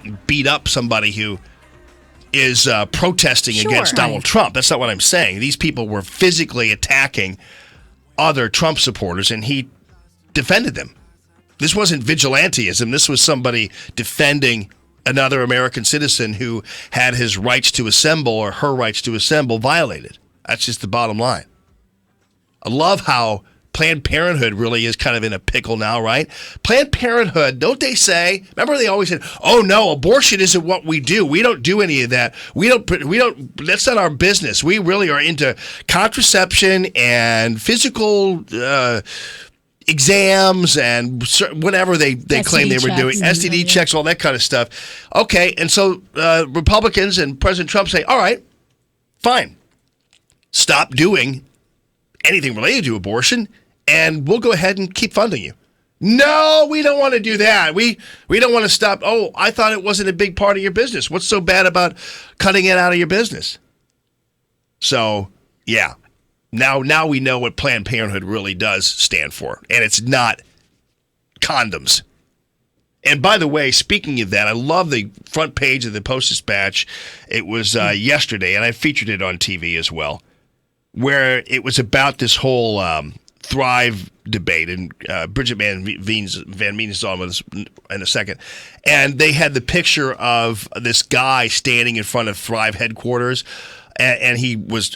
and beat up somebody who is protesting against Donald Trump. That's not what I'm saying. These people were physically attacking other Trump supporters, and he defended them. This wasn't vigilantism. This was somebody defending another American citizen who had his rights to assemble or her rights to assemble violated. That's just the bottom line. I love how Planned Parenthood really is kind of in a pickle now, right? Planned Parenthood, don't they say, remember they always said, oh no, abortion isn't what we do. We don't do any of that. We don't, that's not our business. We really are into contraception and physical exams and whatever they claim they were doing, STD checks, all that kind of stuff. Okay, and so Republicans and President Trump say, all right, fine, stop doing anything related to abortion, and we'll go ahead and keep funding you. No, we don't want to do that. We don't want to stop. Oh, I thought it wasn't a big part of your business. What's so bad about cutting it out of your business? So, yeah. Now we know what Planned Parenthood really does stand for, and it's not condoms. And by the way, speaking of that, I love the front page of the Post-Dispatch. It was yesterday, and I featured it on TV as well, where it was about this whole ThriVe debate, and Bridget Van Veen is on with us in a second. And they had the picture of this guy standing in front of ThriVe headquarters, and he was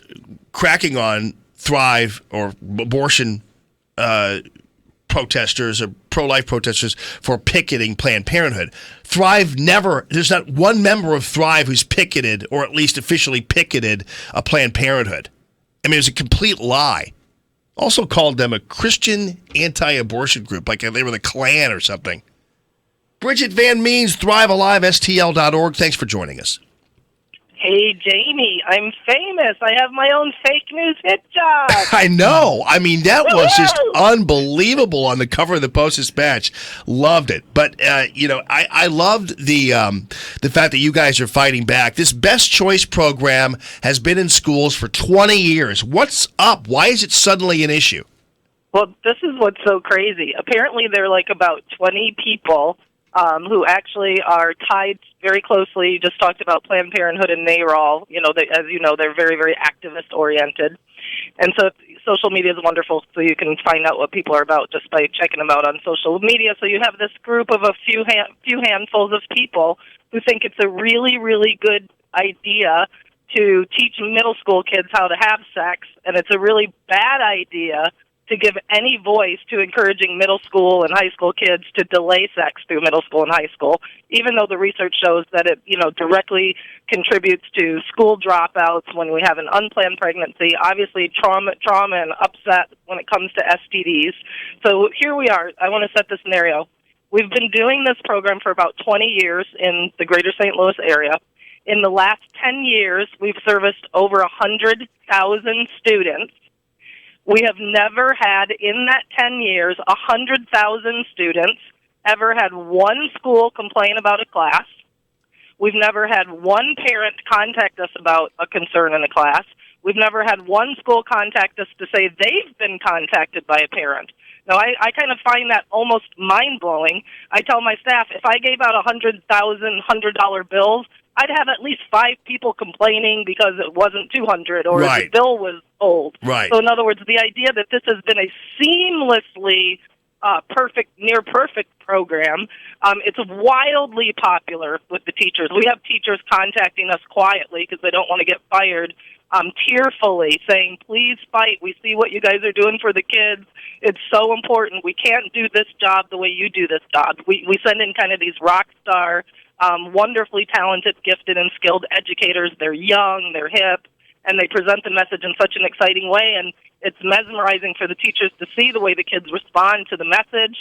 cracking on ThriVe or abortion protesters or pro-life protesters for picketing Planned Parenthood. There's not one member of ThriVe who's picketed, or at least officially picketed, a Planned Parenthood. I mean, it was a complete lie. Also called them a Christian anti-abortion group, like they were the Klan or something. Bridget Van Means, ThriveAliveSTL.org. Thanks for joining us. Hey, Jamie, I'm famous. I have my own fake news hit job. I know. I mean, that was just unbelievable on the cover of the Post-Dispatch. Loved it. But, I loved the fact that you guys are fighting back. This Best Choice program has been in schools for 20 years. What's up? Why is it suddenly an issue? Well, this is what's so crazy. Apparently, there are like about 20 people who actually are tied very closely. You just talked about Planned Parenthood and NARAL. As you know, they're very, very activist-oriented. And so social media is wonderful, so you can find out what people are about just by checking them out on social media. So you have this group of a few handfuls of people who think it's a really, really good idea to teach middle school kids how to have sex, and it's a really bad idea to give any voice to encouraging middle school and high school kids to delay sex through middle school and high school, even though the research shows that it, directly contributes to school dropouts when we have an unplanned pregnancy, obviously trauma and upset when it comes to STDs. So here we are. I want to set the scenario. We've been doing this program for about 20 years in the greater St. Louis area. In the last 10 years, we've serviced over 100,000 students. We have never had, in that 10 years, 100,000 students ever had one school complain about a class. We've never had one parent contact us about a concern in a class. We've never had one school contact us to say they've been contacted by a parent. Now, I kind of find that almost mind-blowing. I tell my staff, if I gave out $100,000 $100 bills, I'd have at least 5 people complaining because it wasn't 200 or the bill was old. Right. So in other words, the idea that this has been a seamlessly near perfect program, it's wildly popular with the teachers. We have teachers contacting us quietly because they don't want to get fired, tearfully saying, please fight. We see what you guys are doing for the kids. It's so important. We can't do this job the way you do this job. We send in kind of these rock star, wonderfully talented, gifted, and skilled educators. They're young, they're hip, and they present the message in such an exciting way, and it's mesmerizing for the teachers to see the way the kids respond to the message.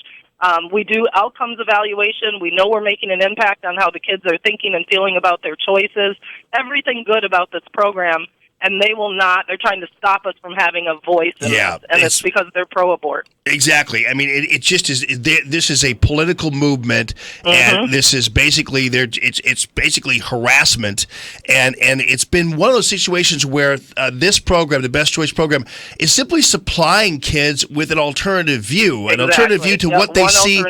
We do outcomes evaluation. We know we're making an impact on how the kids are thinking and feeling about their choices. Everything good about this program, and they will not. They're trying to stop us from having a voice in this, and it's because they're pro-abort. Exactly. I mean, it just is. This is a political movement, and this is basically it's basically harassment, and it's been one of those situations where this program, the Best Choice program, is simply supplying kids with an alternative view, an alternative view to what they see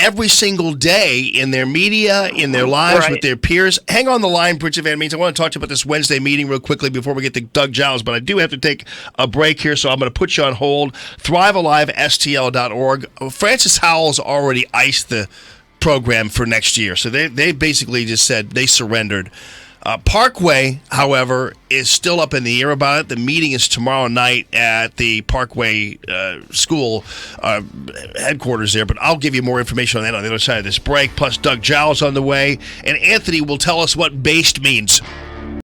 every single day in their media, in their lives, with their peers. Hang on the line, Bridget Van Means. I want to talk to you about this Wednesday meeting real quickly before we get to Doug Giles, but I do have to take a break here, so I'm going to put you on hold. ThriveAliveSTL.org. Francis Howell's already iced the program for next year, so they basically just said they surrendered. Parkway, however, is still up in the air about it. The meeting is tomorrow night at the Parkway school headquarters there, but I'll give you more information on that on the other side of this break. Plus, Doug Giles on the way, and Anthony will tell us what based means.